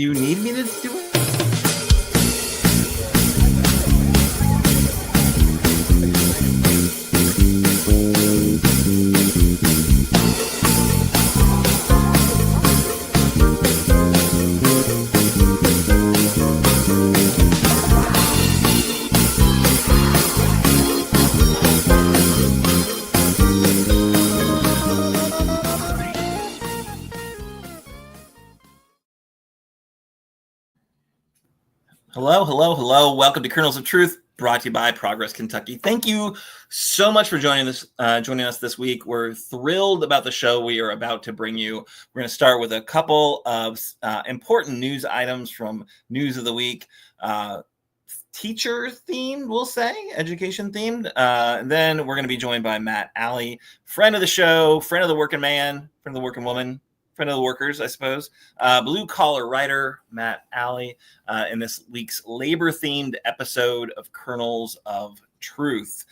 Do you need me to do it? Hello, hello, hello. Welcome to Kernels of Truth, brought to you by Progress Kentucky. Thank you so much for joining us this week. We're thrilled about the show we are about to bring you. We're going to start with a couple of important news items from News of the Week. Teacher themed, we'll say, education themed. Then we're going to be joined by Matt Alley, friend of the show, friend of the working man, friend of the working woman, friend of the workers, I suppose. Blue collar writer Matt Alley in this week's labor-themed episode of Kernels of Truth.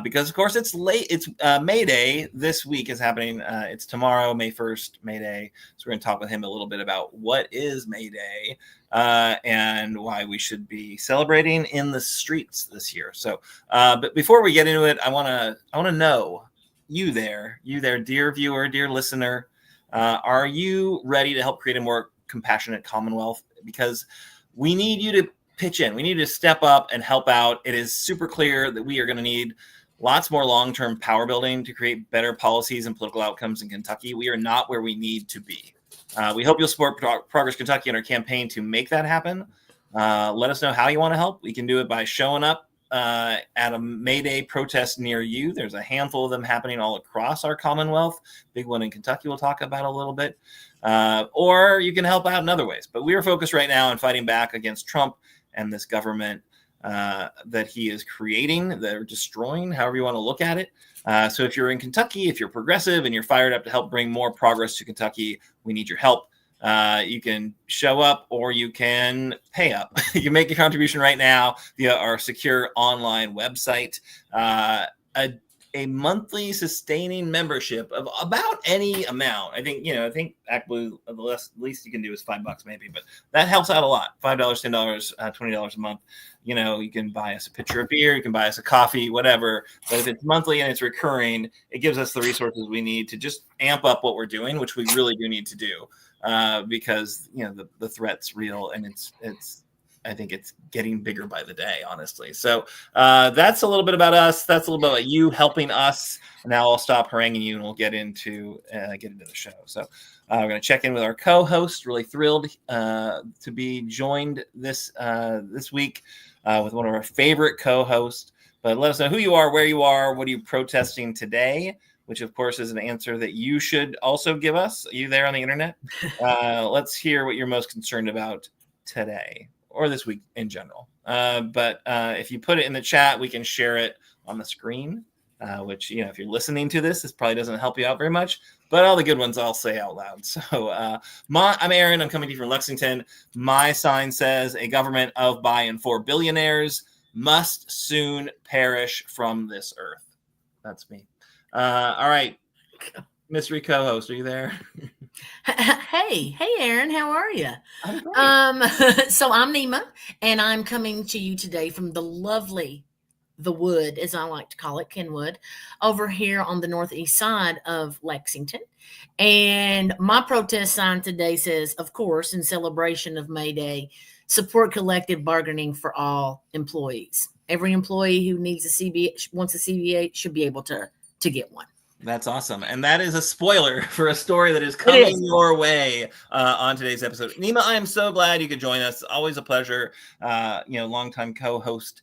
Because, of course, it's late. It's May Day. This week is happening. It's tomorrow, May 1st, May Day. So we're going to talk with him a little bit about what is May Day and why we should be celebrating in the streets this year. So, but before we get into it, I want to know you there, dear viewer, dear listener. Are you ready to help create a more compassionate Commonwealth? Because we need you to pitch in. We need to step up and help out. It is super clear that we are going to need lots more long-term power building to create better policies and political outcomes in Kentucky. We are not where we need to be. We hope you'll support Progress Kentucky in our campaign to make that happen. Let us know how you want to help. We can do it by showing up at a May Day protest near you. There's a handful of them happening all across our Commonwealth. Big one in Kentucky we'll talk about a little bit. Or you can help out in other ways. But we are focused right now on fighting back against Trump and this government that he is creating, they're destroying, however you want to look at it. So if you're in Kentucky, if you're progressive and you're fired up to help bring more progress to Kentucky, we need your help. You can show up or you can pay up. You can make a contribution right now via our secure online website. A monthly sustaining membership of about any amount. I think ActBlue, the least you can do is $5 maybe, but that helps out a lot. $5, $10, $20 a month. You can buy us a pitcher of beer, you can buy us a coffee, whatever. But if it's monthly and it's recurring, it gives us the resources we need to just amp up what we're doing, which we really do need to do. Because the threat's real and I think it's getting bigger by the day, honestly. So that's a little bit about us. That's a little bit about you helping us. Now I'll stop haranguing you and we'll get into the show. So we're going to check in with our co-host. Really thrilled to be joined this week with one of our favorite co-hosts. But let us know who you are, where you are, what are you protesting today? Which, of course, is an answer that you should also give us. You there on the internet? Let's hear what you're most concerned about today or this week in general. But if you put it in the chat, we can share it on the screen, which, if you're listening to this probably doesn't help you out very much. But all the good ones I'll say out loud. So I'm Aaron. I'm coming to you from Lexington. My sign says a government of, by, and for billionaires must soon perish from this earth. That's me. All right, mystery co-host, are you there? Hey, Aaron, how are you? So I'm NEMA, and I'm coming to you today from the lovely, the Wood, as I like to call it, Kenwood, over here on the northeast side of Lexington. And my protest sign today says, of course, in celebration of May Day, support collective bargaining for all employees. Every employee who needs wants a CBA should be able to get one. That's awesome. And that is a spoiler for a story that is coming your way on today's episode. NEMA, I am so glad you could join us. Always a pleasure. Longtime co-host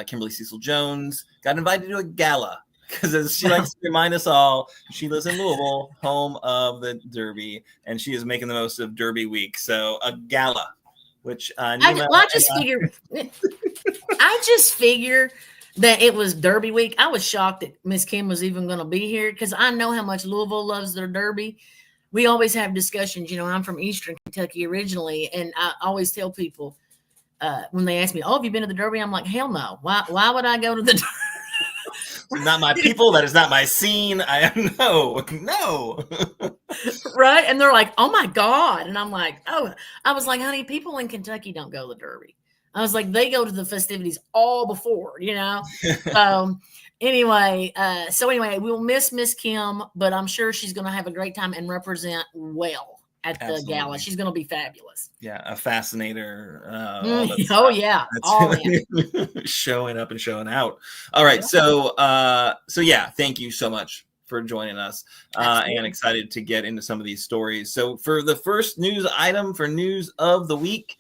Kimberly Cecil Jones got invited to a gala because, as she likes to remind us all, she lives in Louisville, home of the Derby, and she is making the most of Derby week. So a gala, which NEMA, I just figure that it was Derby week. I was shocked that Miss Kim was even going to be here because I know how much Louisville loves their Derby. We always have discussions. I'm from Eastern Kentucky originally, and I always tell people when they ask me, "Oh, have you been to the Derby?" I'm like, "Hell no! Why would I go to the Derby?" Not my people. That is not my scene. I am no. Right. And they're like, oh my God. And I'm like, oh, I was like, honey, people in Kentucky don't go to the Derby. I was like, they go to the festivities all before, So anyway, we'll miss Miss Kim, but I'm sure she's going to have a great time and represent well at the gala. She's going to be fabulous. Yeah, a fascinator. Oh yeah, all in. Showing up and showing out. All right, yeah. So yeah, thank you so much for joining us, and excited to get into some of these stories. So for the first news item for news of the week,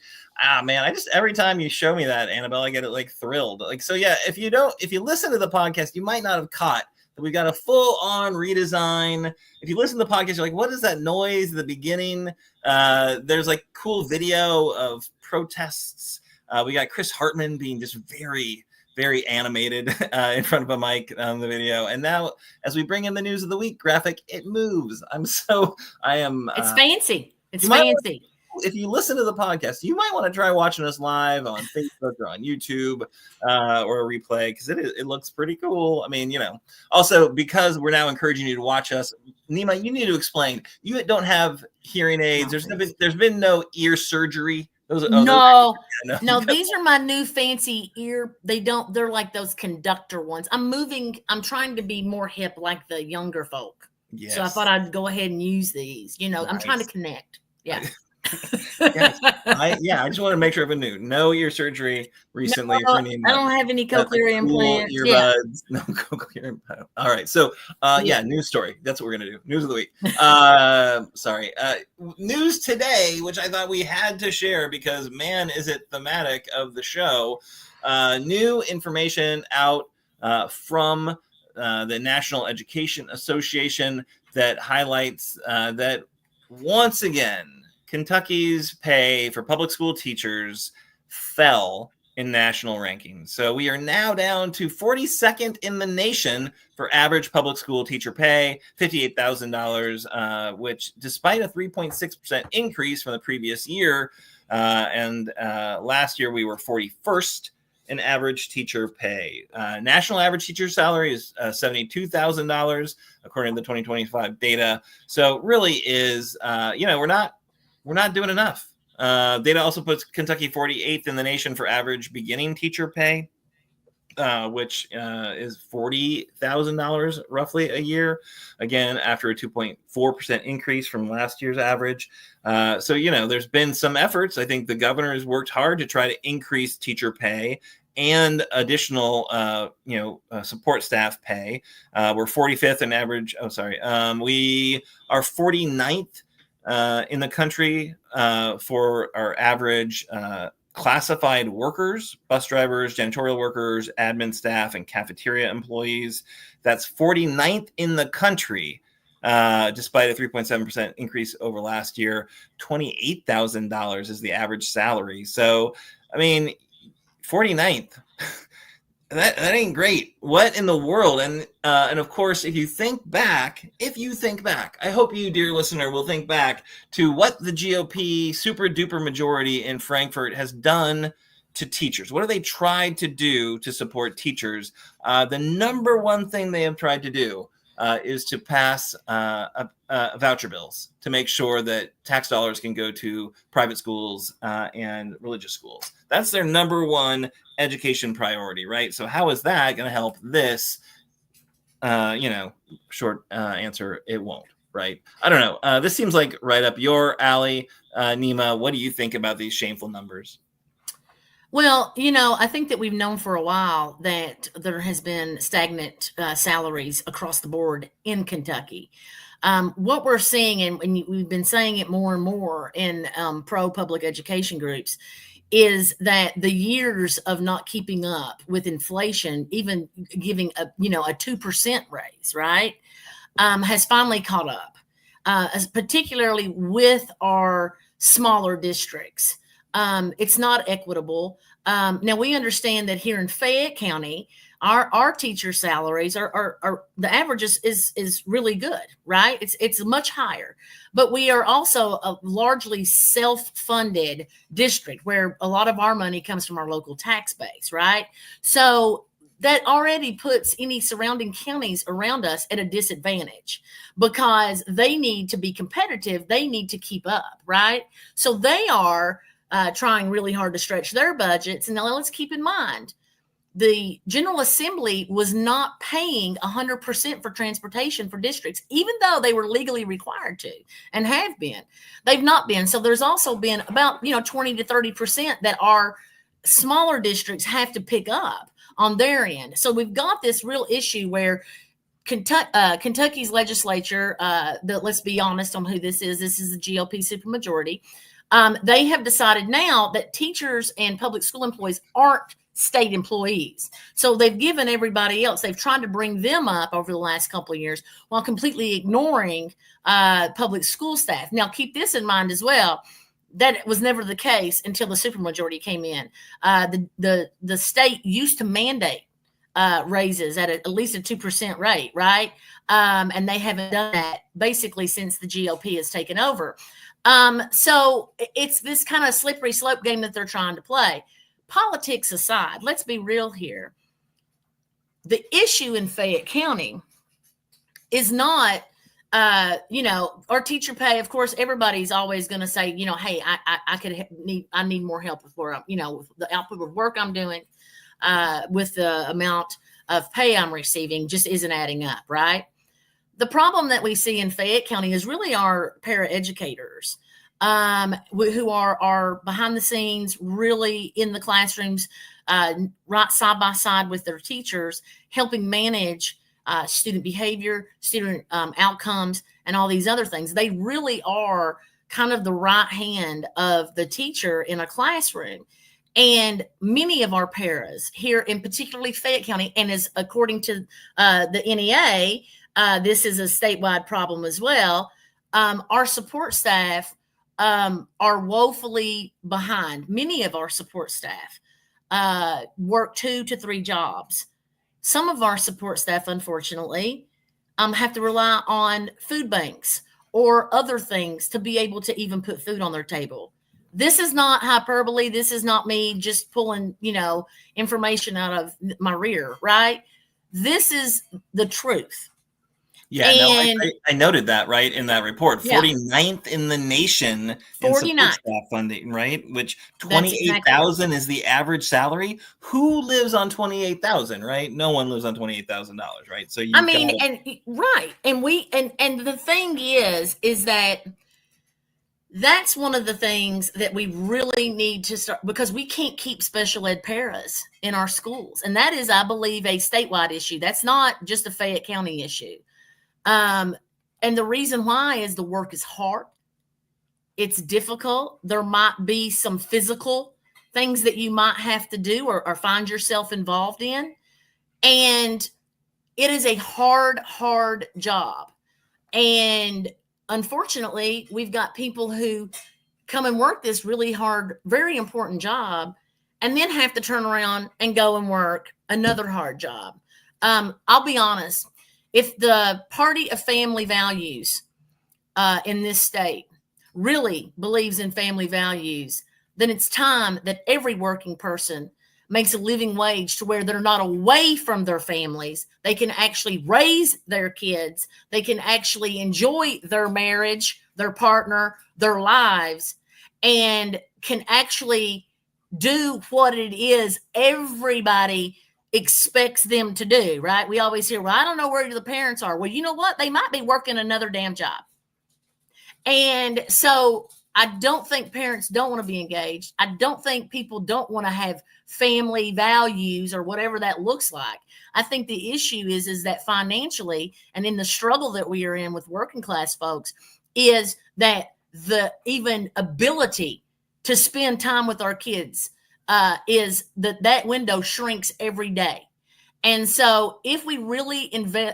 man, every time you show me that, Annabelle, I get it like thrilled. Like, so yeah, if you listen to the podcast, you might not have caught that we've got a full-on redesign. If you listen to the podcast, you're like, what is that noise at the beginning? There's like cool video of protests. We got Chris Hartman being just very, very animated in front of a mic on the video. And now, as we bring in the news of the week graphic, it moves. It's fancy. It's fancy. If you listen to the podcast, you might want to try watching us live on Facebook or on YouTube or a replay, because it looks pretty cool. I mean, also because we're now encouraging you to watch us, NEMA, you need to explain. You don't have hearing aids. There's been no ear surgery. No, these are my new fancy ear. They're like those conductor ones. I'm trying to be more hip like the younger folk. Yes. So I thought I'd go ahead and use these. Nice. I'm trying to connect. Yeah. Yes. I just want to make sure everyone knew. No ear surgery recently. No, I don't have any cochlear implants. Earbuds. Yeah. No cochlear implants. All right. So, news story. That's what we're going to do. News of the week. Sorry. News today, which I thought we had to share because, man, is it thematic of the show. New information out from the National Education Association that highlights that once again, Kentucky's pay for public school teachers fell in national rankings. So we are now down to 42nd in the nation for average public school teacher pay, $58,000, which despite a 3.6% increase from the previous year, and last year we were 41st in average teacher pay. National average teacher salary is $72,000, according to the 2025 data. So really is, we're not doing enough. Data also puts Kentucky 48th in the nation for average beginning teacher pay, which is $40,000 roughly a year. Again, after a 2.4% increase from last year's average. So, there's been some efforts. I think the governor has worked hard to try to increase teacher pay and additional, support staff pay. We're 45th in average. We are 49th in the country for our average classified workers, bus drivers, janitorial workers, admin staff, and cafeteria employees. That's 49th in the country, despite a 3.7% increase over last year. $28,000 is the average salary. So, 49th. That ain't great. What in the world? And of course, if you think back, I hope you, dear listener, will think back to what the GOP super duper majority in Frankfort has done to teachers. What have they tried to do to support teachers? The number one thing they have tried to do is to pass voucher bills to make sure that tax dollars can go to private schools and religious schools. That's their number one education priority, right? So how is that going to help this? Short answer, it won't, right? I don't know. This seems like right up your alley, NEMA. What do you think about these shameful numbers? Well, I think that we've known for a while that there has been stagnant salaries across the board in Kentucky. What we're seeing, and we've been saying it more and more in pro-public education groups, is that the years of not keeping up with inflation, even giving a 2% raise, right, has finally caught up, particularly with our smaller districts. It's not equitable. Now we understand that here in Fayette County, our teacher salaries are the average is really good, right? It's much higher, but we are also a largely self-funded district where a lot of our money comes from our local tax base, right? So that already puts any surrounding counties around us at a disadvantage because they need to be competitive. They need to keep up, right? So they are trying really hard to stretch their budgets. And now let's keep in mind, the General Assembly was not paying 100% for transportation for districts, even though they were legally required to and have been. They've not been. So there's also been about 20 to 30% that our smaller districts have to pick up on their end. So we've got this real issue where Kentucky's legislature, let's be honest on who this is. This is the GOP supermajority. They have decided now that teachers and public school employees aren't state employees. So they've given everybody else, they've tried to bring them up over the last couple of years while completely ignoring public school staff. Now, keep this in mind as well. That was never the case until the supermajority came in. The state used to mandate raises at least a 2% rate, right? And they haven't done that basically since the GOP has taken over. So it's this kind of slippery slope game that they're trying to play. Politics aside, let's be real here. The issue in Fayette County is not, our teacher pay. Of course, everybody's always going to say, hey, I need more help with where with the output of work I'm doing, with the amount of pay I'm receiving just isn't adding up, right? The problem that we see in Fayette County is really our paraeducators, who are behind the scenes, really in the classrooms, right side by side with their teachers, helping manage student behavior, student outcomes, and all these other things. They really are kind of the right hand of the teacher in a classroom. And many of our paras here, in particularly Fayette County, and as according to the NEA, this is a statewide problem as well. Our support staff are woefully behind. Many of our support staff work 2 to 3 jobs. Some of our support staff, unfortunately, have to rely on food banks or other things to be able to even put food on their table. This is not hyperbole. This is not me just pulling, information out of my rear, right? This is the truth. Yeah, I noted that, right, in that report. 49th in the nation in support staff funding, right? Which 28,000 is the average salary. Who lives on 28,000, right? No one lives on $28,000, right? So right. And the thing is that that's one of the things that we really need to start, because we can't keep special ed paras in our schools. And that is, I believe, a statewide issue. That's not just a Fayette County issue. And the reason why is the work is hard. It's difficult. There might be some physical things that you might have to do or find yourself involved in. And it is a hard job. And unfortunately, we've got people who come and work this really hard, very important job, and then have to turn around and go and work another hard job. I'll be honest. If the party of family values in this state really believes in family values, then it's time that every working person makes a living wage to where they're not away from their families. They can actually raise their kids. They can actually enjoy their marriage, their partner, their lives, and can actually do what it is everybody expects them to do, right? We always hear, well, I don't know where the parents are. Well, you know what? They might be working another damn job. And so I don't think parents don't want to be engaged. I don't think people don't want to have family values or whatever that looks like. I think the issue is that financially, and in the struggle that we are in with working class folks, is that the even ability to spend time with our kids is that window shrinks every day. And so if we really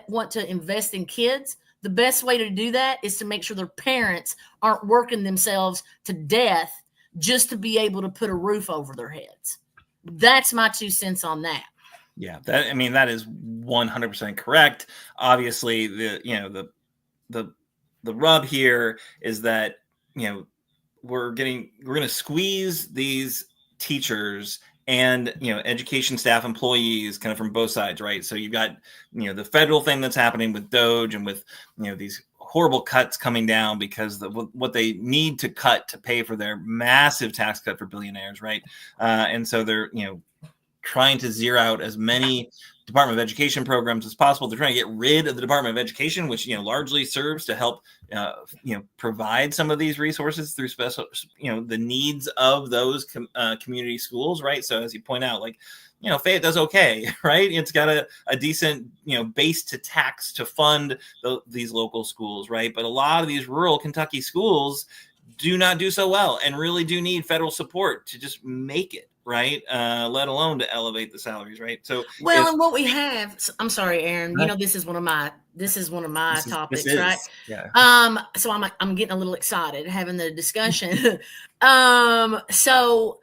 want to invest in kids, the best way to do that is to make sure their parents aren't working themselves to death just to be able to put a roof over their heads. That's my 2 cents on that. Yeah, that is 100% correct. Obviously, the rub here is that we're going to squeeze these teachers and education staff employees kind of from both sides, right? So you've got the federal thing that's happening with Doge and with these horrible cuts coming down because what they need to cut to pay for their massive tax cut for billionaires, right? And so they're trying to zero out as many Department of Education programs as possible. They're trying to get rid of the Department of Education, which largely serves to help provide some of these resources through special the needs of those community schools, right? So as you point out, like Fayette does okay, right? It's got a decent base to tax to fund these local schools, right? But a lot of these rural Kentucky schools do not do so well and really do need federal support to just make it, right? Let alone to elevate the salaries, right? So and what we have, I'm sorry, Aaron, this is one of my topics, right? Yeah. So I'm getting a little excited having the discussion. So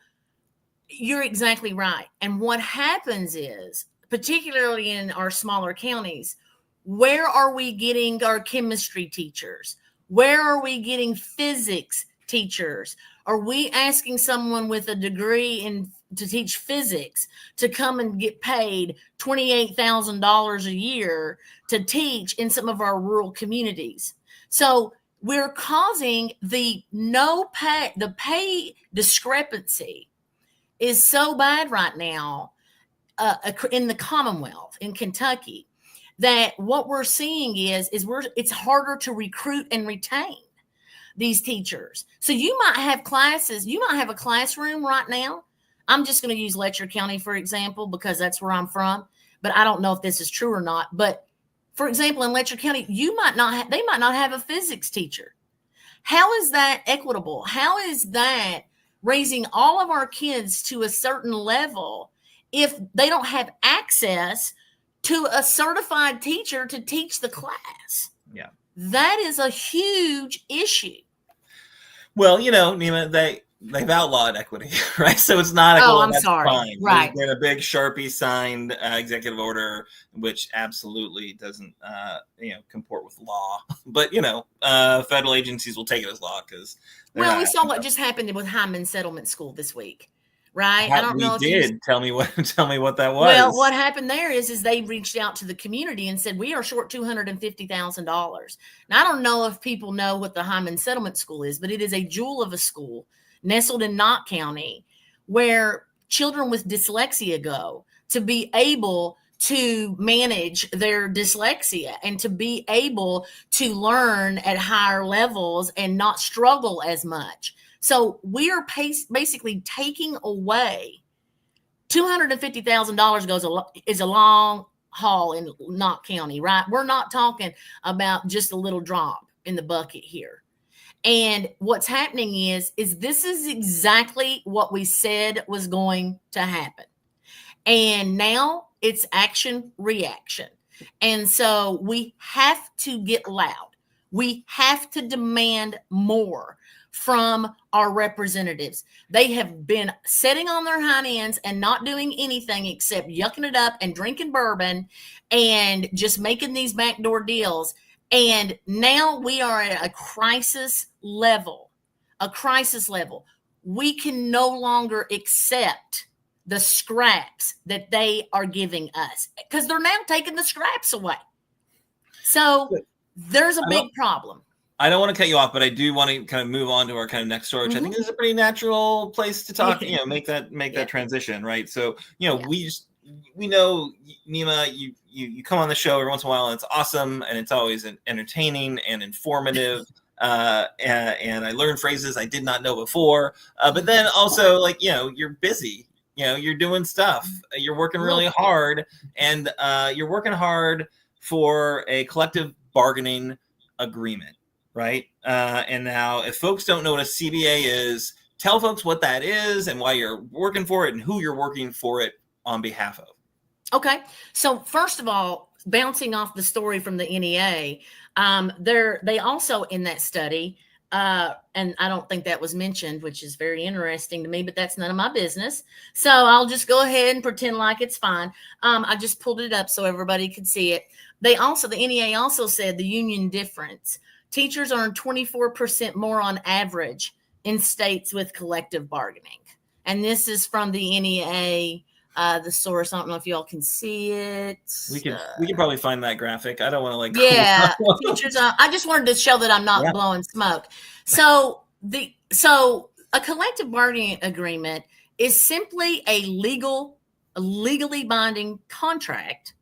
you're exactly right. And what happens is, particularly in our smaller counties, where are we getting our chemistry teachers? Where are we getting physics teachers? Are we asking someone with a degree to teach physics to come and get paid $28,000 a year to teach in some of our rural communities? So we're causing the pay discrepancy is so bad right now in the Commonwealth in Kentucky that what we're seeing is it's harder to recruit and retain these teachers. So you might have classes, you might have a classroom right now. I'm just going to use Letcher County, for example, because that's where I'm from, but I don't know if this is true or not. But for example, in Letcher County, they might not have a physics teacher. How is that equitable? How is that raising all of our kids to a certain level if they don't have access to a certified teacher to teach the class? Yeah. That is a huge issue. Well, NEMA, they've outlawed equity, right? So it's not I'm sorry. Fine. Right. They get a big Sharpie signed executive order, which absolutely doesn't, comport with law. But federal agencies will take it as law because. Well, we saw what just happened with Hyman Settlement School this week, right? I don't know if tell me what that was. Well, what happened there is they reached out to the community and said, we are short $250,000. Now, I don't know if people know what the Hyman Settlement School is, but it is a jewel of a school nestled in Knott County where children with dyslexia go to be able to manage their dyslexia and to be able to learn at higher levels and not struggle as much. So we are basically taking away $250,000 is a long haul in Knott County, right? We're not talking about just a little drop in the bucket here. And what's happening is this is exactly what we said was going to happen. And now it's action reaction. And so we have to get loud. We have to demand more from our representatives. They have been sitting on their hind ends and not doing anything except yucking it up and drinking bourbon and just making these backdoor deals. And now we are at a crisis level. We can no longer accept the scraps that they are giving us because they're now taking the scraps away. So there's a big problem. I don't want to cut you off, but I do want to kind of move on to our kind of next story, which I think is a pretty natural place to talk, make that transition, right? So, we know, NEMA, you come on the show every once in a while and it's awesome and it's always entertaining and informative. And I learned phrases I did not know before. But then also you're busy, you're doing stuff, you're working really hard and you're working hard for a collective bargaining agreement. Right. And now if folks don't know what a CBA is, tell folks what that is and why you're working for it and who you're working for it on behalf of. Okay. So first of all, bouncing off the story from the NEA, they also in that study, and I don't think that was mentioned, which is very interesting to me, but that's none of my business. So I'll just go ahead and pretend like it's fine. I just pulled it up so everybody could see it. The NEA also said the union difference. Teachers earn 24% more on average in states with collective bargaining. And this is from the NEA, the source. I don't know if y'all can see it. We can probably find that graphic. I don't want to like. Yeah, teachers. I just wanted to show that I'm not blowing smoke. So a collective bargaining agreement is simply a legally binding contract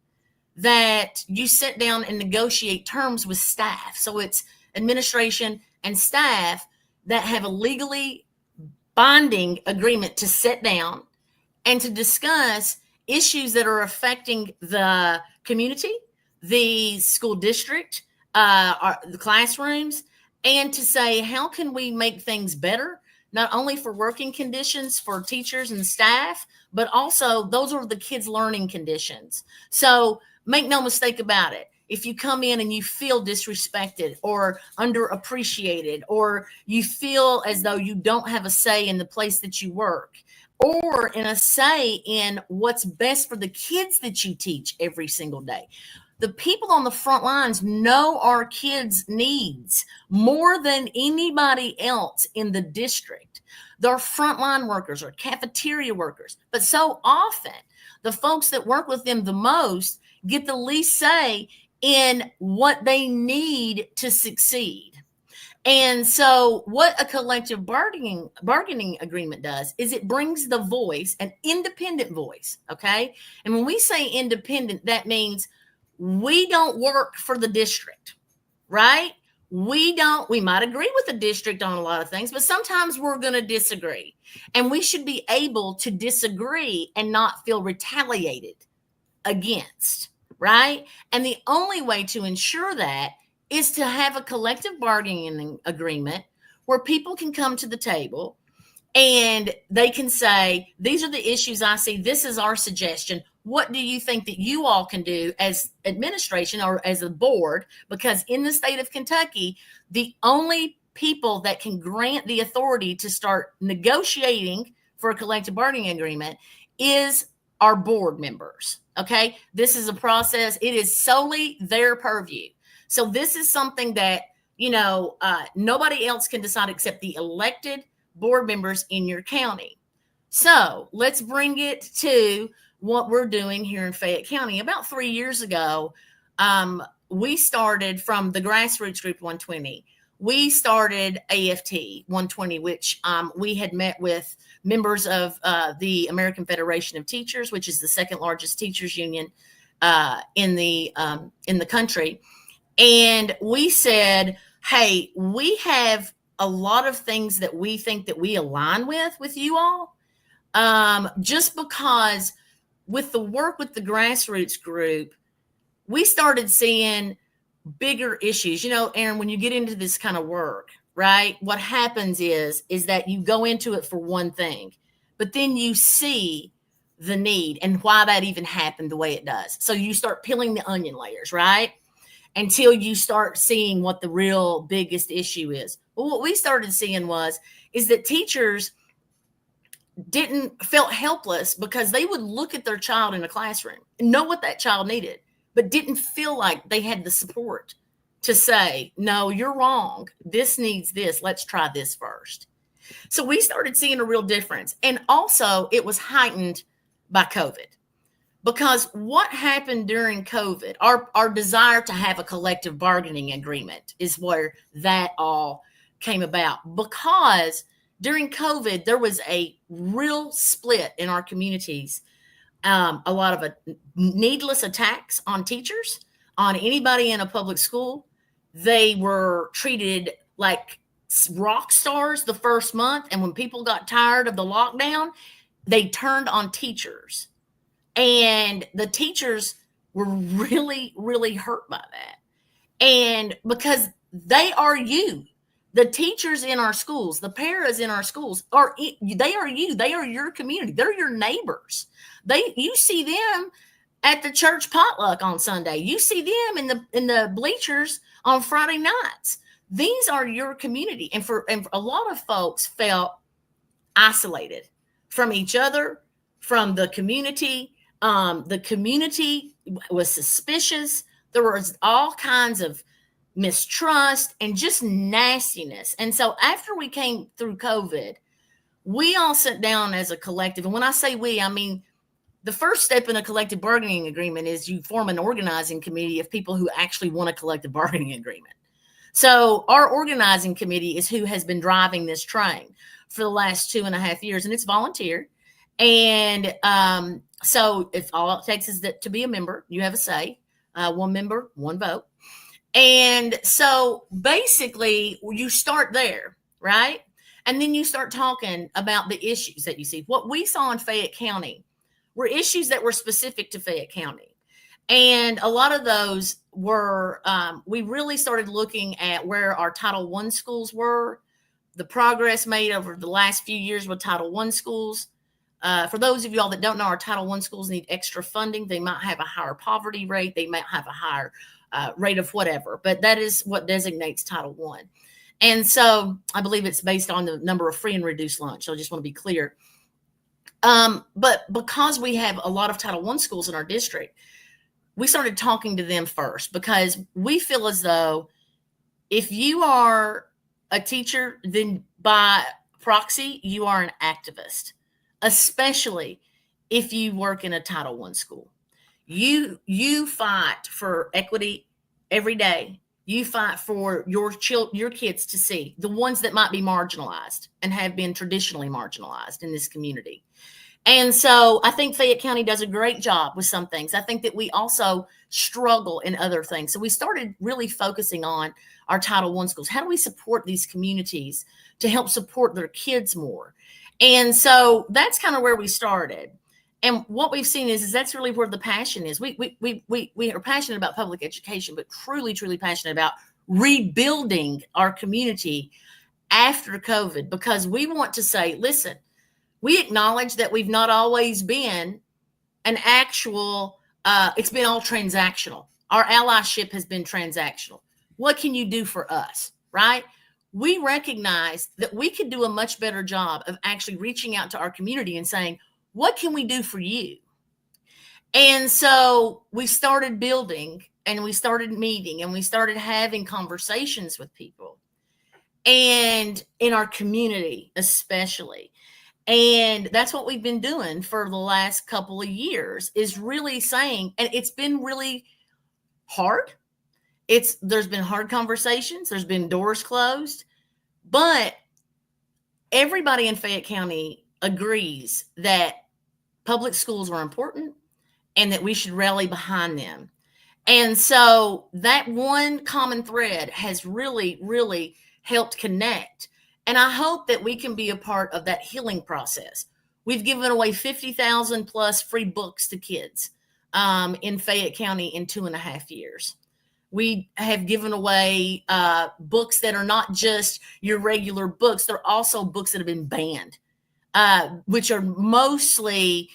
that you sit down and negotiate terms with staff. So it's administration and staff that have a legally binding agreement to sit down and to discuss issues that are affecting the community, the school district, the classrooms, and to say, how can we make things better, not only for working conditions for teachers and staff, but also those are the kids' learning conditions. So make no mistake about it. If you come in and you feel disrespected or underappreciated, or you feel as though you don't have a say in the place that you work, or in a say in what's best for the kids that you teach every single day. The people on the front lines know our kids' needs more than anybody else in the district. They're frontline workers or cafeteria workers. But so often, the folks that work with them the most get the least say in what they need to succeed. And so what a collective bargaining agreement does is it brings the voice, an independent voice, okay? And when we say independent, that means we don't work for the district, right? We might agree with the district on a lot of things, but sometimes we're going to disagree. And we should be able to disagree and not feel retaliated against, right? And the only way to ensure that is to have a collective bargaining agreement where people can come to the table and they can say, these are the issues I see. This is our suggestion. What do you think that you all can do as administration or as a board? Because in the state of Kentucky, the only people that can grant the authority to start negotiating for a collective bargaining agreement is our board members. Okay. This is a process. It is solely their purview. So this is something that, nobody else can decide except the elected board members in your county. So let's bring it to what we're doing here in Fayette County. About 3 years ago, we started from the grassroots group 120. We started AFT 120, which we had met with members of the American Federation of Teachers, which is the second largest teachers union in the country. And we said, hey, we have a lot of things that we think that we align with you all. Just because with the work with the grassroots group, we started seeing bigger issues. Aaron, when you get into this kind of work, right, what happens is that you go into it for one thing, but then you see the need and why that even happened the way it does. So you start peeling the onion layers, right? Until you start seeing what the real biggest issue is. Well, what we started seeing is that teachers felt helpless because they would look at their child in a classroom and know what that child needed, but didn't feel like they had the support to say, no, you're wrong. This needs this. Let's try this first. So we started seeing a real difference. And also it was heightened by COVID. Because what happened during COVID, our desire to have a collective bargaining agreement is where that all came about. Because during COVID, there was a real split in our communities. A lot of needless attacks on teachers, on anybody in a public school. They were treated like rock stars the first month. And when people got tired of the lockdown, they turned on teachers. And the teachers were really, really hurt by that. And because they are you, the teachers in our schools, the paras in our schools they are you, they are your community. They're your neighbors. You see them at the church potluck on Sunday. You see them in the bleachers on Friday nights. These are your community. And for a lot of folks felt isolated from each other, from the community. The community was suspicious. There was all kinds of mistrust and just nastiness. And so after we came through COVID, we all sat down as a collective. And when I say we, I mean, the first step in a collective bargaining agreement is you form an organizing committee of people who actually want a collective bargaining agreement. So our organizing committee is who has been driving this train for the last 2.5 years, and it's volunteer. And so if all it takes is that to be a member, you have a say, one member, one vote. And so basically you start there, right? And then you start talking about the issues that you see. What we saw in Fayette County were issues that were specific to Fayette County. And a lot of those were, we really started looking at where our Title I schools were, the progress made over the last few years with Title I schools. For those of y'all that don't know, our Title I schools need extra funding. They might have a higher poverty rate. They might have a higher rate of whatever, but that is what designates Title I. And so I believe it's based on the number of free and reduced lunch. So I just want to be clear. But because we have a lot of Title I schools in our district, we started talking to them first, because we feel as though if you are a teacher, then by proxy, you are an activist, especially if you work in a Title I school. You fight for equity every day. You fight for your kids to see, the ones that might be marginalized and have been traditionally marginalized in this community. And so I think Fayette County does a great job with some things. I think that we also struggle in other things. So we started really focusing on our Title I schools. How do we support these communities to help support their kids more? And so that's kind of where we started. And what we've seen is that's really where the passion is. We are passionate about public education, but truly, truly passionate about rebuilding our community after COVID, because we want to say, listen, we acknowledge that we've not always been an actual, it's been all transactional. Our allyship has been transactional. What can you do for us, right? We recognize that we could do a much better job of actually reaching out to our community and saying, what can we do for you? And so we started building, and we started meeting, and we started having conversations with people, and in our community especially. And that's what we've been doing for the last couple of years, is really saying, and it's been really hard. There's been hard conversations. There's been doors closed, but everybody in Fayette County agrees that public schools are important and that we should rally behind them. And so that one common thread has really, really helped connect. And I hope that we can be a part of that healing process. We've given away 50,000 plus free books to kids in Fayette County in 2.5 years. We have given away books that are not just your regular books. They're also books that have been banned, which are mostly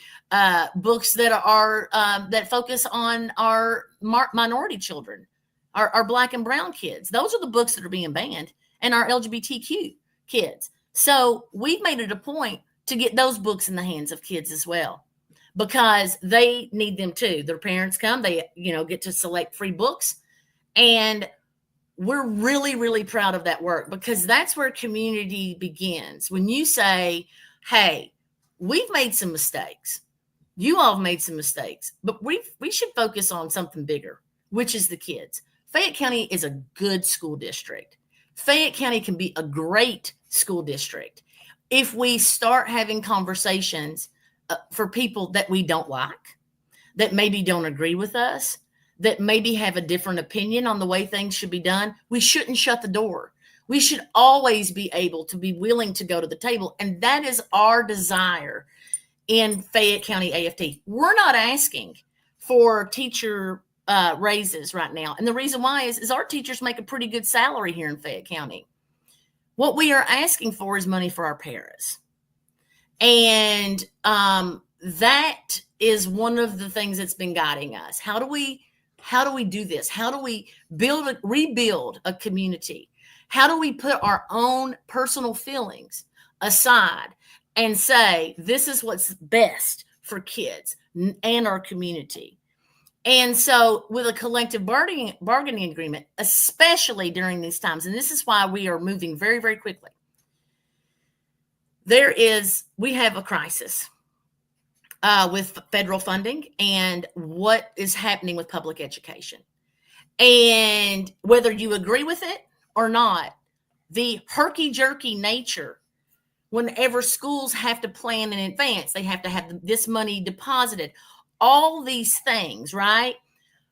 books that are that focus on our minority children, our Black and brown kids. Those are the books that are being banned, and our LGBTQ kids. So we've made it a point to get those books in the hands of kids as well, because they need them too. Their parents come, they get to select free books, and we're really, really proud of that work, because that's where community begins. When you say, hey, we've made some mistakes. You all have made some mistakes, but we should focus on something bigger, which is the kids. Fayette County is a good school district. Fayette County can be a great school district if we start having conversations for people that we don't like, that maybe don't agree with us, that maybe have a different opinion on the way things should be done. We shouldn't shut the door. We should always be able to be willing to go to the table. And that is our desire in Fayette County AFT. We're not asking for teacher raises right now. And the reason why is our teachers make a pretty good salary here in Fayette County. What we are asking for is money for our paras. And that is one of the things that's been guiding us. How do we do this? How do we rebuild a community? How do we put our own personal feelings aside and say, this is what's best for kids and our community? And so with a collective bargaining agreement, especially during these times, and this is why we are moving very, very quickly, we have a crisis with federal funding and what is happening with public education. And whether you agree with it or not, the herky-jerky nature, whenever schools have to plan in advance, they have to have this money deposited, all these things, right?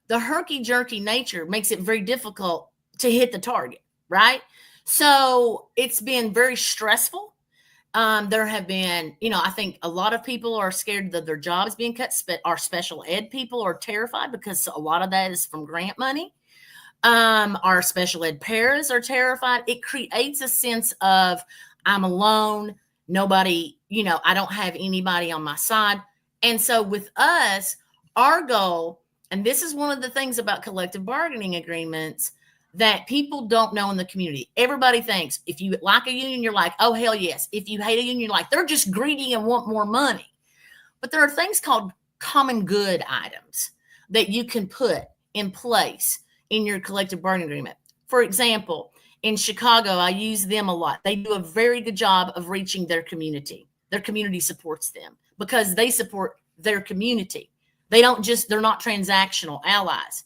The herky-jerky nature makes it very difficult to hit the target, right? So it's been very stressful. There have been, I think a lot of people are scared that their jobs being cut. Our special ed people are terrified because a lot of that is from grant money. Our special ed paras are terrified. It creates a sense of I'm alone. Nobody, I don't have anybody on my side. And so with us, our goal, and this is one of the things about collective bargaining agreements that people don't know in the community. Everybody thinks if you like a union, you're like, oh, hell yes. If you hate a union, you're like, they're just greedy and want more money. But there are things called common good items that you can put in place in your collective bargaining agreement. For example, in Chicago, I use them a lot. They do a very good job of reaching their community. Their community supports them because they support their community. They're not transactional allies.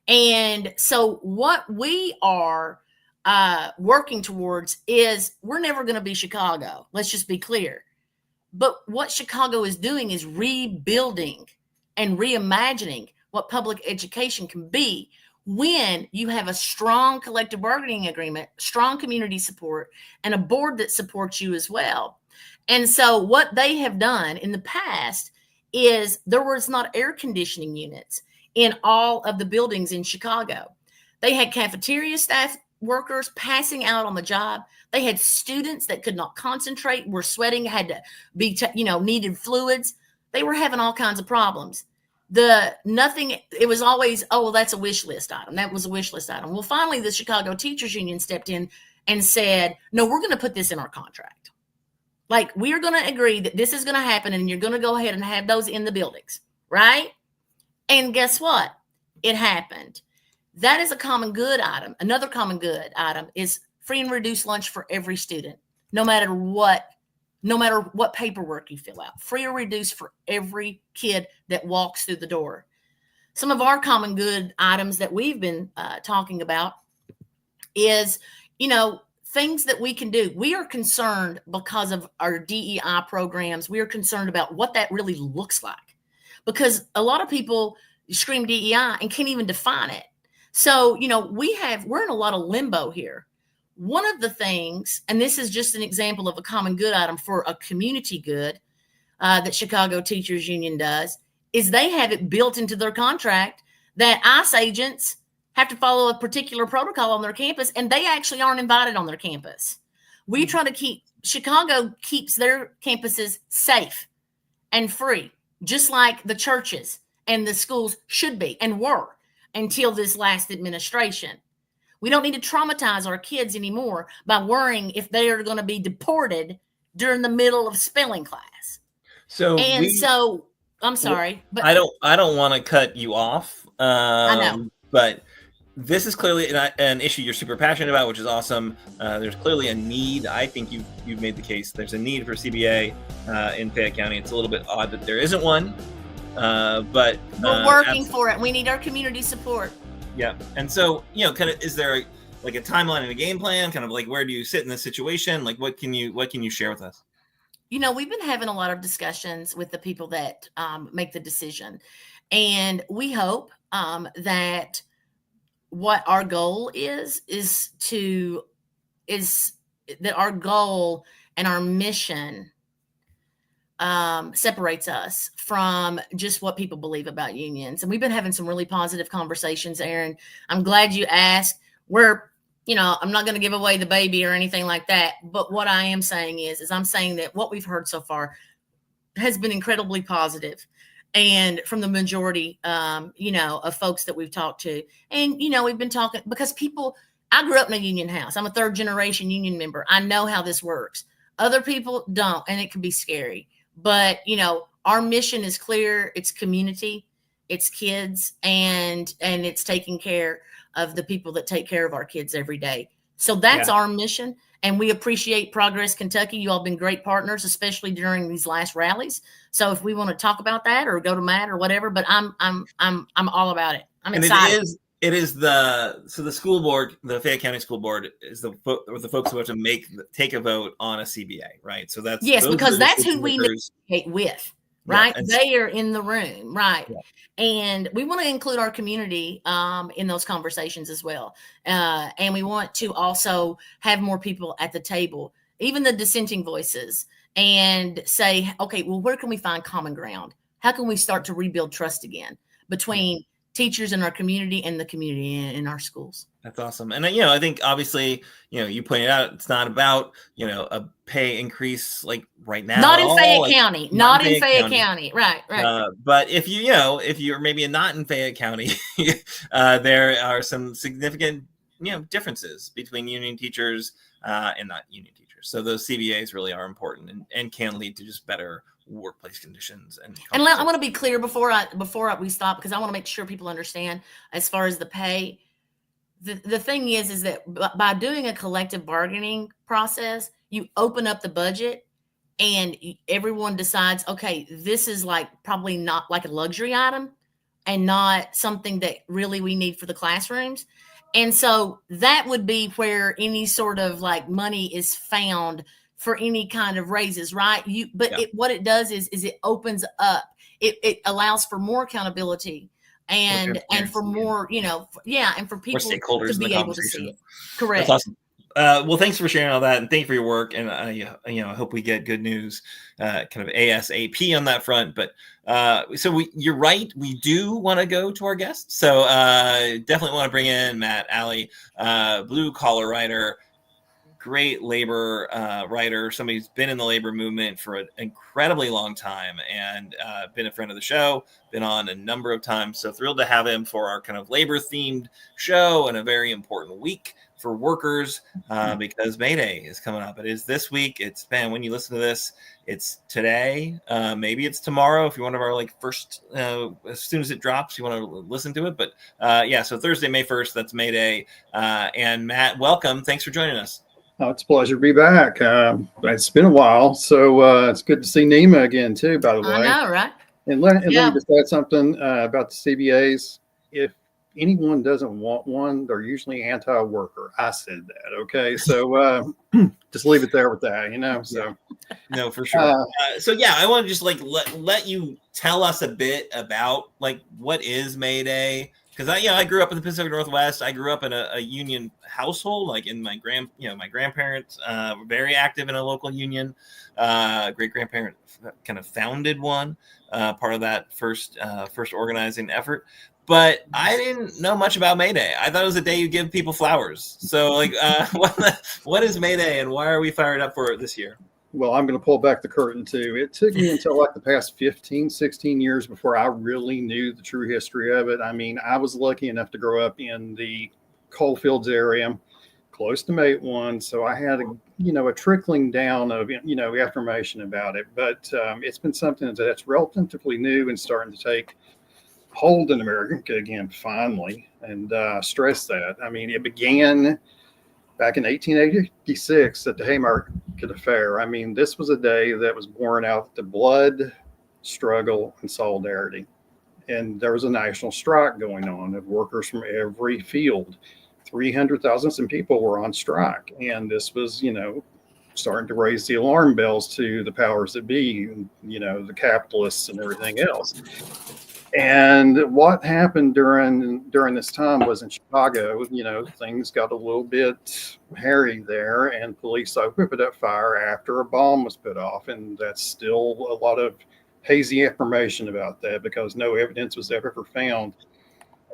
And so what we are working towards is we're never going to be Chicago. Let's just be clear. But what Chicago is doing is rebuilding and reimagining what public education can be when you have a strong collective bargaining agreement, strong community support, and a board that supports you as well. And so what they have done in the past is there was not air conditioning units in all of the buildings in Chicago. They had cafeteria staff workers passing out on the job. They had students that could not concentrate, were sweating, had to be, needed fluids. They were having all kinds of problems. It was always, oh, well, that's a wish list item. That was a wish list item. Well, finally, the Chicago Teachers Union stepped in and said, no, we're going to put this in our contract. Like, we are going to agree that this is going to happen and you're going to go ahead and have those in the buildings, right? And guess what? It happened. That is a common good item. Another common good item is free and reduced lunch for every student, no matter what paperwork you fill out, free or reduced for every kid that walks through the door. Some of our common good items that we've been talking about is, things that we can do. We are concerned because of our DEI programs. We are concerned about what that really looks like because a lot of people scream DEI and can't even define it. So, we're in a lot of limbo here. One of the things, and this is just an example of a common good item for a community good that Chicago Teachers Union does, is they have it built into their contract that ICE agents have to follow a particular protocol on their campus, and they actually aren't invited on their campus. We try to Chicago keeps their campuses safe and free, just like the churches and the schools should be and were until this last administration. We don't need to traumatize our kids anymore by worrying if they are going to be deported during the middle of spelling class. So I'm sorry, but I don't want to cut you off. I know, but this is clearly an issue you're super passionate about, which is awesome. There's clearly a need. I think you've made the case. There's a need for CBA in Fayette County. It's a little bit odd that there isn't one, but we're working for it. We need our community support. Yeah. And so, kind of, is there a timeline and a game plan? Kind of like, where do you sit in this situation? Like, what can you share with us? We've been having a lot of discussions with the people that make the decision. And we hope that what our goal is that our goal and our mission separates us from just what people believe about unions. And we've been having some really positive conversations, Aaron. I'm glad you asked. I'm not going to give away the baby or anything like that. But what I am saying is I'm saying that what we've heard so far has been incredibly positive. And from the majority, of folks that we've talked to. And, we've been talking because I grew up in a union house. I'm a third generation union member. I know how this works. Other people don't, and it can be scary. But, our mission is clear. It's community, it's kids, and it's taking care of the people that take care of our kids every day. So that's our mission. And we appreciate Progress Kentucky. You all have been great partners, especially during these last rallies. So if we want to talk about that or go to Matt or whatever, but I'm all about it. I'm excited. It is the school board, the Fayette County School Board is the folks who have to take a vote on a CBA, right? So that's because that's who we negotiate with, right? Yeah, they are in the room, right? Yeah. And we want to include our community in those conversations as well. And we want to also have more people at the table, even the dissenting voices, and say, okay, well, where can we find common ground? How can we start to rebuild trust again between teachers in our community and the community in our schools? That's awesome. And, I think obviously, you pointed out it's not about, a pay increase like right now. Not in Fayette County. Not in Fayette County. Right. But if you're maybe not in Fayette County, there are some significant, differences between union teachers and not union teachers. So those CBAs really are important and can lead to just better workplace conditions. And I want to be clear before we stop, because I want to make sure people understand as far as the pay. The thing is that by doing a collective bargaining process, you open up the budget and everyone decides, okay, this is probably not like a luxury item and not something that really we need for the classrooms. And so that would be where any sort of money is found for any kind of raises, right? What it does is it opens up, it allows for more accountability and for more, and for people stakeholders to be able to see it. Correct. That's awesome. Well, thanks for sharing all that, and thank you for your work. And I hope we get good news, kind of ASAP on that front. But you're right. We do want to go to our guests. So definitely want to bring in Matt Alley, blue collar writer, great labor writer, somebody who's been in the labor movement for an incredibly long time and been a friend of the show, been on a number of times. So thrilled to have him for our kind of labor themed show and a very important week for workers because May Day is coming up. It is this week. It's when you listen to this, it's today. Maybe it's tomorrow if you're one of our first, as soon as it drops, you want to listen to it. But so Thursday, May 1st, that's May Day. And Matt, welcome. Thanks for joining us. Oh, it's a pleasure to be back. It's been a while, so it's good to see NEMA again, too, by the way. I know, right? And let me just add something about the CBAs. If anyone doesn't want one, they're usually anti-worker. I said that, okay? So just leave it there with that, So no, for sure. I want to just let you tell us a bit about what is May Day. Because I grew up in the Pacific Northwest. I grew up in a union household. In my grandparents were very active in a local union. Great grandparent kind of founded one, part of that first organizing effort. But I didn't know much about May Day. I thought it was a day you give people flowers. So what is May Day and why are we fired up for it this year? Well, I'm going to pull back the curtain too. It took me until the past 15, 16 years before I really knew the true history of it. I mean, I was lucky enough to grow up in the coalfields area, close to Mate One. So I had a trickling down of, information about it. But it's been something that's relatively new and starting to take hold in America again, finally. And stress that. I mean, it began back in 1886 at the Haymarket Affair. I mean, this was a day that was born out of the blood, struggle, and solidarity. And there was a national strike going on of workers from every field. 300,000 people were on strike. And this was, starting to raise the alarm bells to the powers that be, the capitalists and everything else. And what happened during this time was in Chicago, things got a little bit hairy there, and police opened up fire after a bomb was put off. And that's still a lot of hazy information about that because no evidence was ever found.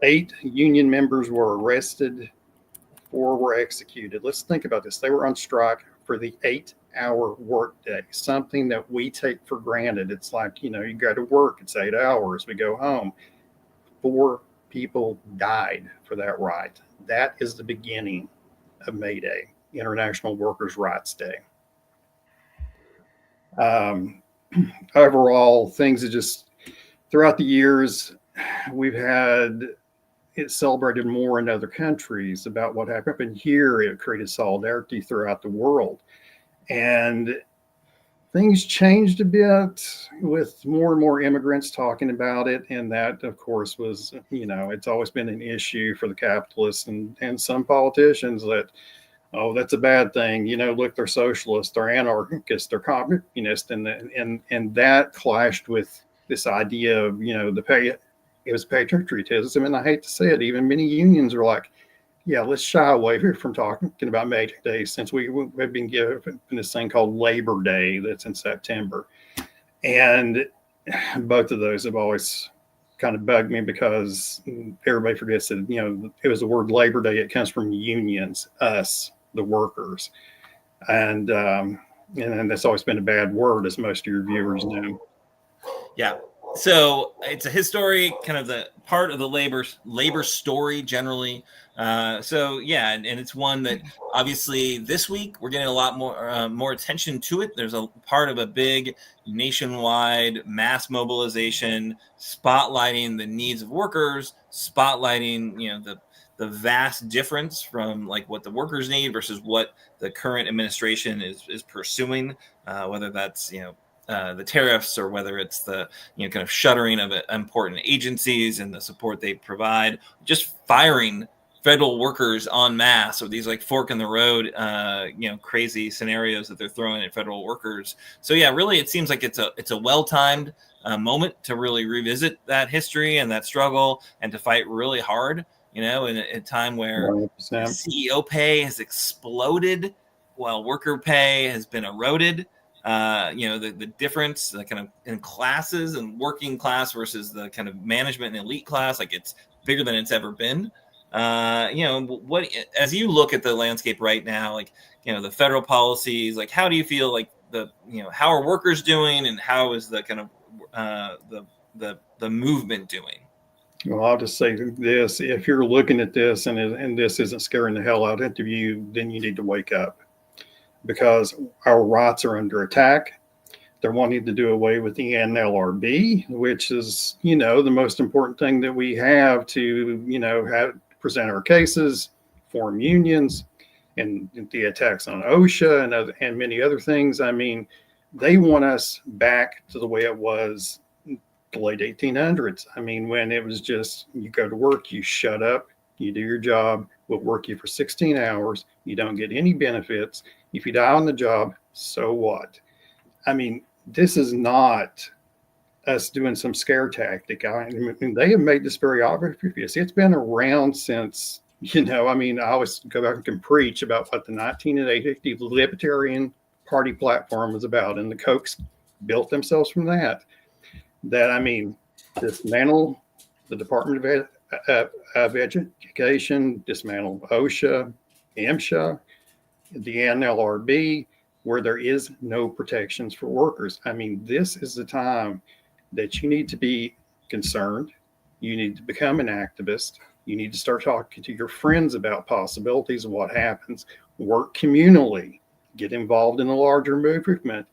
8 union members were arrested, 4 were executed. Let's think about this. They were on strike for the 8-hour workday, something that we take for granted. It's you go to work, it's 8 hours, we go home. 4 people died for that right. That is the beginning of May Day, International Workers' Rights Day. Overall, things are just, throughout the years, we've had, it's celebrated more in other countries about what happened. And here it created solidarity throughout the world. And things changed a bit with more and more immigrants talking about it. And that, of course, was, it's always been an issue for the capitalists and some politicians that, oh, that's a bad thing. Look, they're socialists, they're anarchists, they're communists. And that clashed with this idea of, it was patriotism. And I hate to say it, even many unions are like, yeah, let's shy away from talking about May Day since we've been given this thing called Labor Day that's in September. And both of those have always kind of bugged me because everybody forgets that, it was the word Labor Day. It comes from unions, us, the workers. And that's always been a bad word, as most of your viewers know. Yeah. So it's a history, kind of the part of the labor story generally. So yeah, and it's one that obviously this week we're getting a lot more attention to it. There's a part of a big nationwide mass mobilization spotlighting the needs of workers, spotlighting the vast difference from like what the workers need versus what the current administration is pursuing, whether that's the tariffs or whether it's the kind of shuttering of important agencies and the support they provide, just firing federal workers en masse, or these like fork in the road crazy scenarios that they're throwing at federal workers. So yeah, really it seems like it's a well-timed moment to really revisit that history and that struggle and to fight really hard in a time where 100%. CEO pay has exploded while worker pay has been eroded. The difference kind of in classes and working class versus the kind of management and elite class, like it's bigger than it's ever been. What, as you look at the landscape right now, like, the federal policies, like, how do you feel like how are workers doing and how is the kind of the movement doing? Well, I'll just say this. If you're looking at this and this isn't scaring the hell out of you, then you need to wake up. Because our rights are under attack. They're wanting to do away with the NLRB, which is, the most important thing that we have to, present our cases, form unions, and the attacks on OSHA and many other things. I mean, they want us back to the way it was the late 1800s. I mean, when it was just, you go to work, you shut up, you do your job, we'll work you for 16 hours, you don't get any benefits. If you die on the job, so what? I mean, this is not us doing some scare tactic. I mean, they have made this very obvious. It's been around since, I always go back and preach about what the 1980 Libertarian Party platform was about. And the Kochs built themselves from that. Dismantle the Department of Education, dismantle OSHA, MSHA, the NLRB, where there is no protections for workers. I mean, this is the time that you need to be concerned. You need to become an activist. You need to start talking to your friends about possibilities of what happens. Work communally. Get involved in a larger movement.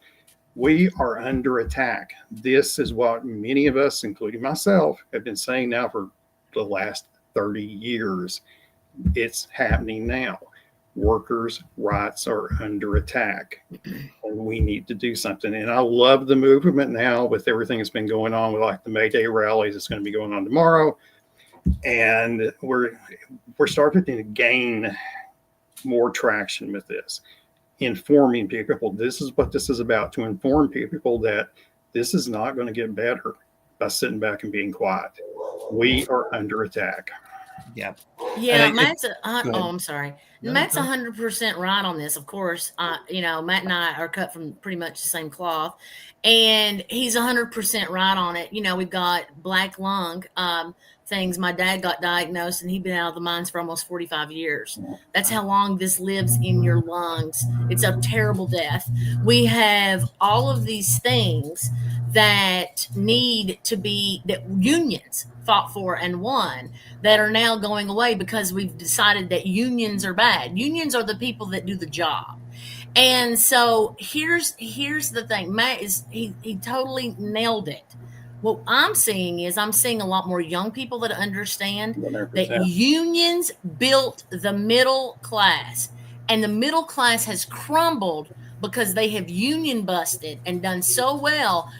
We are under attack. This is what many of us, including myself, have been saying now for the last 30 years. It's happening now. Workers' rights are under attack, and we need to do something. And I love the movement now with everything that's been going on with like the May Day rallies. It's going to be going on tomorrow, and we're starting to gain more traction with this, informing people. This is what this is about, to inform people that this is not going to get better by sitting back and being quiet. We are under attack. Yeah. Yeah, I'm sorry. No, Matt's 100% right on this. Of course, Matt and I are cut from pretty much the same cloth, and he's 100% right on it. We've got black lung things. My dad got diagnosed, and he'd been out of the mines for almost 45 years. That's how long this lives in your lungs. It's a terrible death. We have all of these things that need to be, that unions fought for and won, that are now going away because we've decided that unions are bad. Unions are the people that do the job. And so here's the thing. Matt he totally nailed it. what I'm seeing is I'm seeing a lot more young people that understand 100%. that unions built the middle class, and the middle class has crumbled because they have union busted and done so well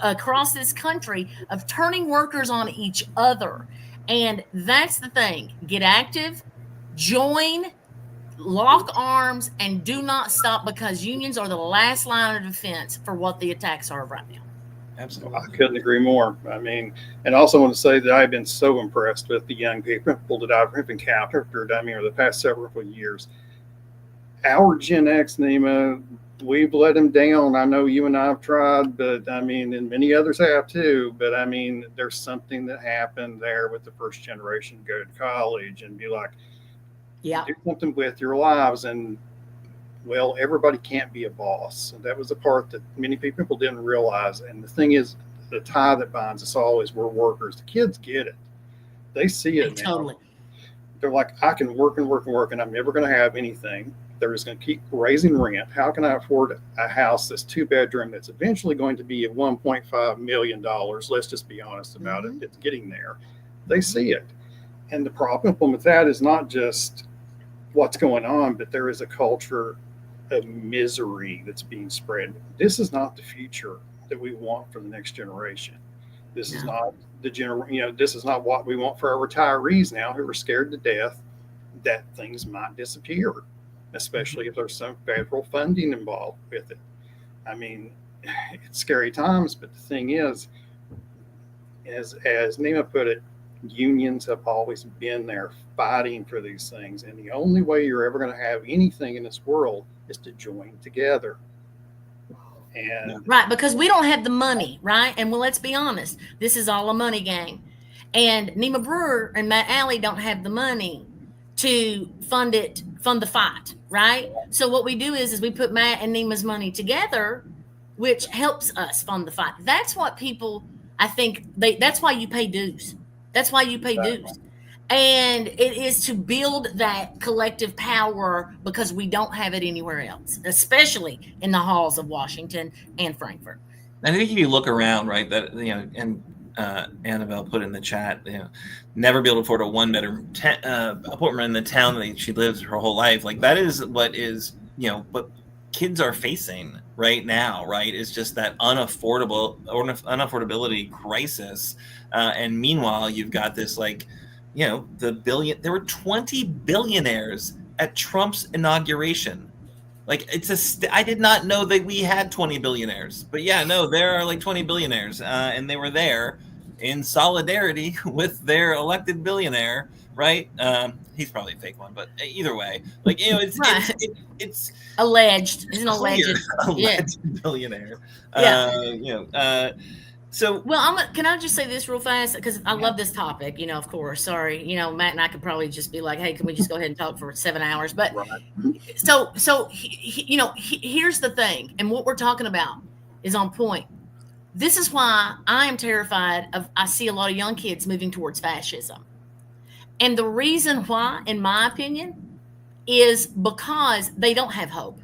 across this country of turning workers on each other. And that's the thing. Get active, join, lock arms, and do not stop, because unions are the last line of defense for what the attacks are right now. Absolutely. I couldn't agree more. I mean, and I also want to say that I've been so impressed with the young people that I've encountered, I mean, over the past several years. Our Gen X, NEMA, we've let them down. I know you and I have tried, but I mean, and many others have too. But I mean, there's something that happened there with the first generation to go to college and be like, Yeah. do something with your lives. And well, everybody can't be a boss. And that was the part that many people didn't realize. And the thing is, the tie that binds us all is we're workers. The kids get it. They see it now. Totally. They're like, I can work and work and work, and I'm never going to have anything. They're just going to keep raising rent. How can I afford a house that's 2-bedroom that's eventually going to be at $1.5 million? Let's just be honest about it. It's getting there. They see it. And the problem with that is not just what's going on, but there is a culture of misery that's being spread. This is not the future that we want for the next generation. This is not this is not what we want for our retirees now, who are scared to death that things might disappear, especially if there's some federal funding involved with it. I mean, it's scary times, but the thing is, as NEMA put it, unions have always been there fighting for these things. And the only way you're ever going to have anything in this world is to join together. And right, because we don't have the money, right? And well, let's be honest, this is all a money game. And NEMA Brewer and Matt Alley don't have the money to fund the fight, right? So what we do is we put Matt and NEMA's money together, which helps us fund the fight. That's what people, I think, that's why you pay dues. That's why you pay dues. And it is to build that collective power, because we don't have it anywhere else, especially in the halls of Washington and Frankfurt. I think if you look around, right, that, and Annabelle put in the chat, never be able to afford a 1-bedroom apartment in the town that she lives her whole life. Like, that is what is, what kids are facing right now, right? Is just that unaffordability crisis. And meanwhile, you've got this, like, there were 20 billionaires at Trump's inauguration. Like, I did not know that we had 20 billionaires, but yeah, no, there are like 20 billionaires, and they were there in solidarity with their elected billionaire, right? He's probably a fake one, but either way, like, it's right. it's alleged. It's an alleged billionaire. Yeah. So, well, can I just say this real fast, because I love this topic. Of course. Sorry, Matt and I could probably just be like, "Hey, can we just go ahead and talk for 7 hours?" But so here's the thing, and what we're talking about is on point. This is why I am terrified of. I see a lot of young kids moving towards fascism, and the reason why, in my opinion, is because they don't have hope.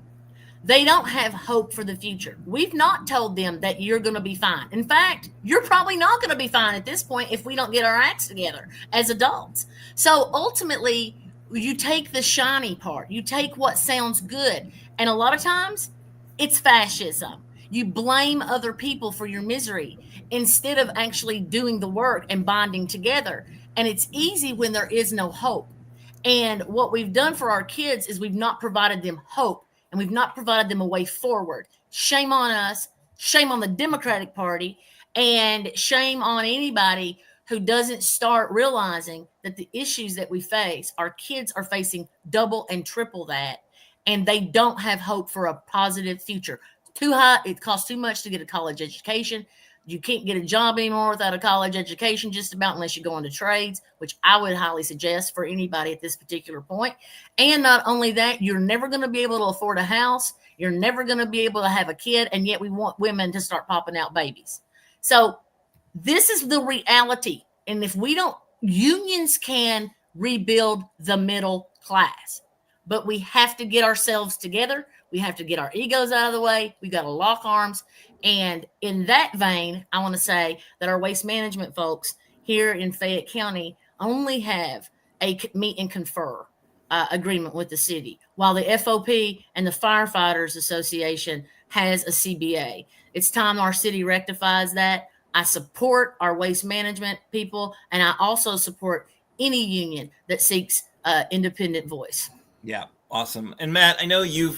They don't have hope for the future. We've not told them that you're going to be fine. In fact, you're probably not going to be fine at this point if we don't get our acts together as adults. So ultimately, you take the shiny part. You take what sounds good. And a lot of times, it's fascism. You blame other people for your misery instead of actually doing the work and bonding together. And it's easy when there is no hope. And what we've done for our kids is we've not provided them hope. And we've not provided them a way forward. Shame on us, shame on the Democratic Party, and shame on anybody who doesn't start realizing that the issues that we face, our kids are facing double and triple that, and they don't have hope for a positive future. Too high, it costs too much to get a college education. You can't get a job anymore without a college education, just about, unless you go into trades, which I would highly suggest for anybody at this particular point. And not only that, you're never going to be able to afford a house. You're never going to be able to have a kid. And yet we want women to start popping out babies. So this is the reality. And if we don't, unions can rebuild the middle class, but we have to get ourselves together. We have to get our egos out of the way. We got to lock arms And in that vein, I want to say that our waste management folks here in Fayette County only have a meet and confer agreement with the city, while the FOP and the Firefighters Association has a CBA. It's time our city rectifies that. I support our waste management people, and I also support any union that seeks independent voice. Yeah, awesome. And Matt, I know you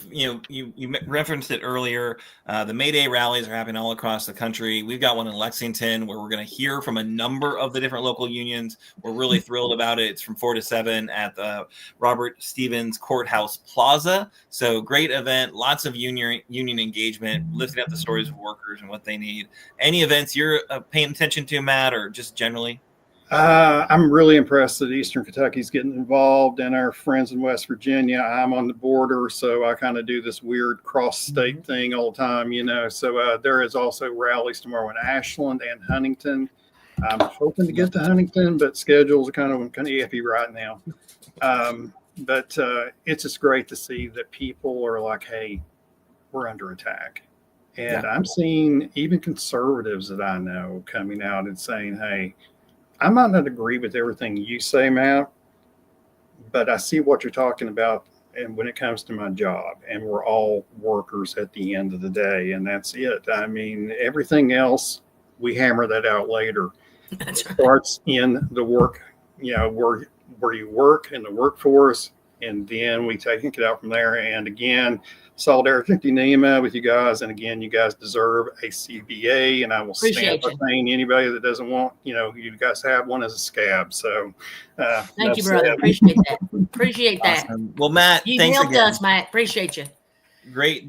referenced it earlier. The May Day rallies are happening all across the country. We've got one in Lexington where we're going to hear from a number of the different local unions. We're really thrilled about it. It's from 4 to 7 at the Robert Stevens Courthouse Plaza. So great event, lots of union engagement, lifting up the stories of workers and what they need. Any events you're paying attention to, Matt, or just generally? I'm really impressed that Eastern Kentucky's getting involved, and our friends in West Virginia. I'm on the border, so I kind of do this weird cross-state thing all the time, So there is also rallies tomorrow in Ashland and Huntington. I'm hoping to get to Huntington, but schedules are kind of iffy right now. But it's just great to see that people are like, hey, we're under attack. And I'm seeing even conservatives that I know coming out and saying, hey, I might not agree with everything you say, Matt, but I see what you're talking about. And when it comes to my job, and we're all workers at the end of the day, and that's it. I mean, everything else, we hammer that out later. That's right. It starts in the work, where you work in the workforce, and then we take it out from there. And again, solidarity NEMA with you guys. And again, you guys deserve a CBA, and I will stand by saying anybody that doesn't want, you guys have one as a scab. So thank you, brother. Appreciate that. Appreciate that. Awesome. Well, Matt, you thanks helped again. us, Matt. Appreciate you. Great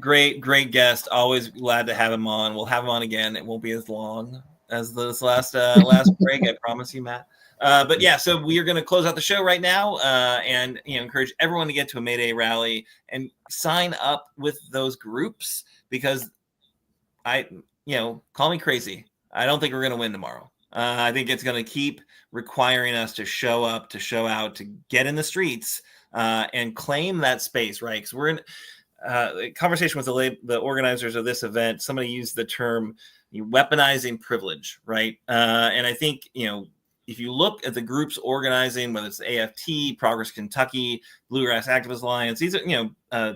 guest. Always glad to have him on. We'll have him on again. It won't be as long as this last break. I promise you, Matt. But yeah, so we are going to close out the show right now, and encourage everyone to get to a May Day rally and sign up with those groups, because call me crazy, I don't think we're going to win tomorrow. I think it's going to keep requiring us to show up, to show out, to get in the streets and claim that space, right? Because we're in a conversation with the organizers of this event. Somebody used the term weaponizing privilege, right? And I think if you look at the groups organizing, whether it's the AFT, Progress Kentucky, Bluegrass Activist Alliance, these are,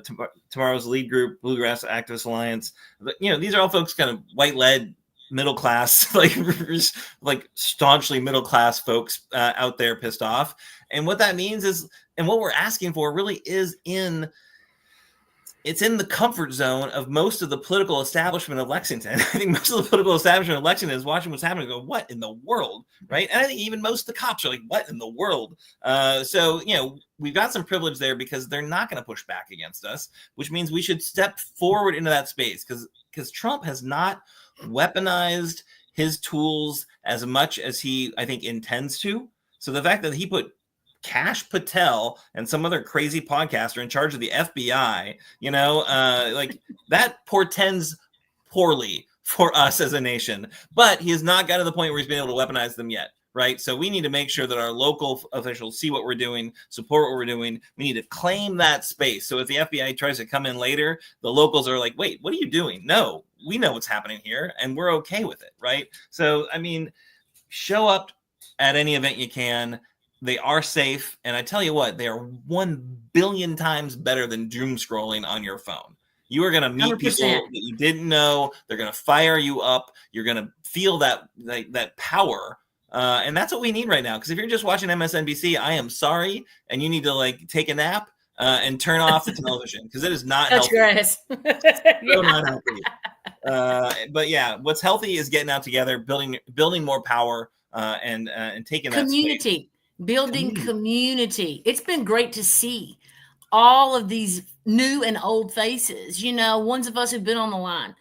tomorrow's lead group, Bluegrass Activist Alliance, these are all folks kind of white-led, middle class, like staunchly middle class folks out there pissed off. And what that means is, and what we're asking for really is it's in the comfort zone of most of the political establishment of Lexington. I think most of the political establishment of Lexington is watching what's happening and go, what in the world, right? And I think even most of the cops are like, what in the world? So, we've got some privilege there because they're not going to push back against us, which means we should step forward into that space, because Trump has not weaponized his tools as much as he, I think, intends to. So the fact that he put Kash Patel and some other crazy podcaster in charge of the FBI, that portends poorly for us as a nation. But he has not got to the point where he's been able to weaponize them yet, right? So we need to make sure that our local officials see what we're doing, support what we're doing. We need to claim that space. So if the FBI tries to come in later, the locals are like, wait, what are you doing? No, we know what's happening here, and we're okay with it, right? So, show up at any event you can. They are safe, and I tell you what, they are 1 billion times better than doom scrolling on your phone. You are going to meet 100%. People that you didn't know. They're going to fire you up. You're going to feel that power, and that's what we need right now. Because if you're just watching MSNBC, I am sorry, and you need to take a nap and turn off the television, because it is not healthy. That's gross. So not healthy. But yeah, what's healthy is getting out together, building more power, and taking that community. Building community. It's been great to see all of these new and old faces, ones of us who've been on the line,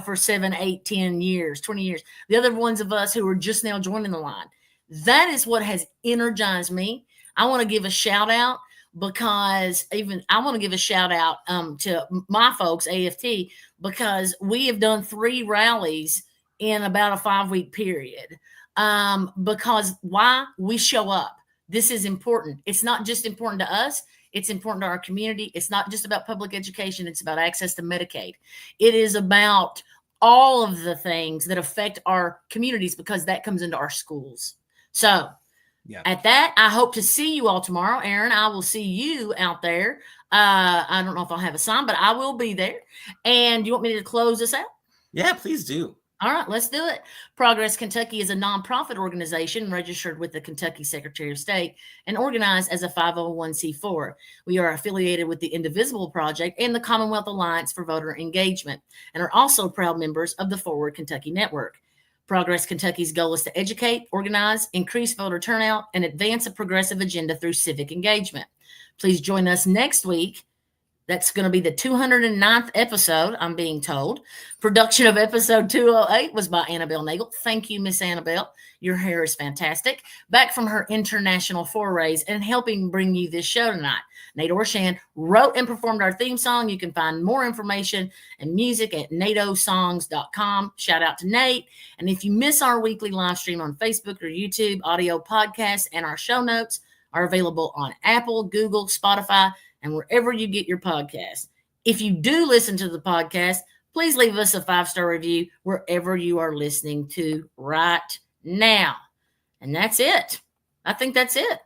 for 7, 8, 10 years, 20 years. The other ones of us who are just now joining the line. That is what has energized me. I want to give a shout out, because I want to give a shout out to my folks, AFT, because we have done 3 rallies in about a 5-week period. Because why? We show up. This is important. It's not just important to us. It's important to our community. It's not just about public education. It's about access to Medicaid. It is about all of the things that affect our communities, because that comes into our schools. So at that, I hope to see you all tomorrow. Aaron, I will see you out there. I don't know if I'll have a sign, but I will be there. And you want me to close this out? Yeah, please do. All right, let's do it. Progress Kentucky is a nonprofit organization registered with the Kentucky Secretary of State and organized as a 501c4. We are affiliated with the Indivisible Project and the Commonwealth Alliance for Voter Engagement, and are also proud members of the Forward Kentucky Network. Progress Kentucky's goal is to educate, organize, increase voter turnout, and advance a progressive agenda through civic engagement. Please join us next week. That's going to be the 209th episode, I'm being told. Production of episode 208 was by Annabel Nagel. Thank you, Miss Annabel. Your hair is fantastic. Back from her international forays and helping bring you this show tonight. Nate Orshan wrote and performed our theme song. You can find more information and music at natosongs.com. Shout out to Nate. And if you miss our weekly live stream on Facebook or YouTube, audio podcasts and our show notes are available on Apple, Google, Spotify, and wherever you get your podcast. If you do listen to the podcast, please leave us a 5-star review wherever you are listening to right now. And that's it. I think that's it.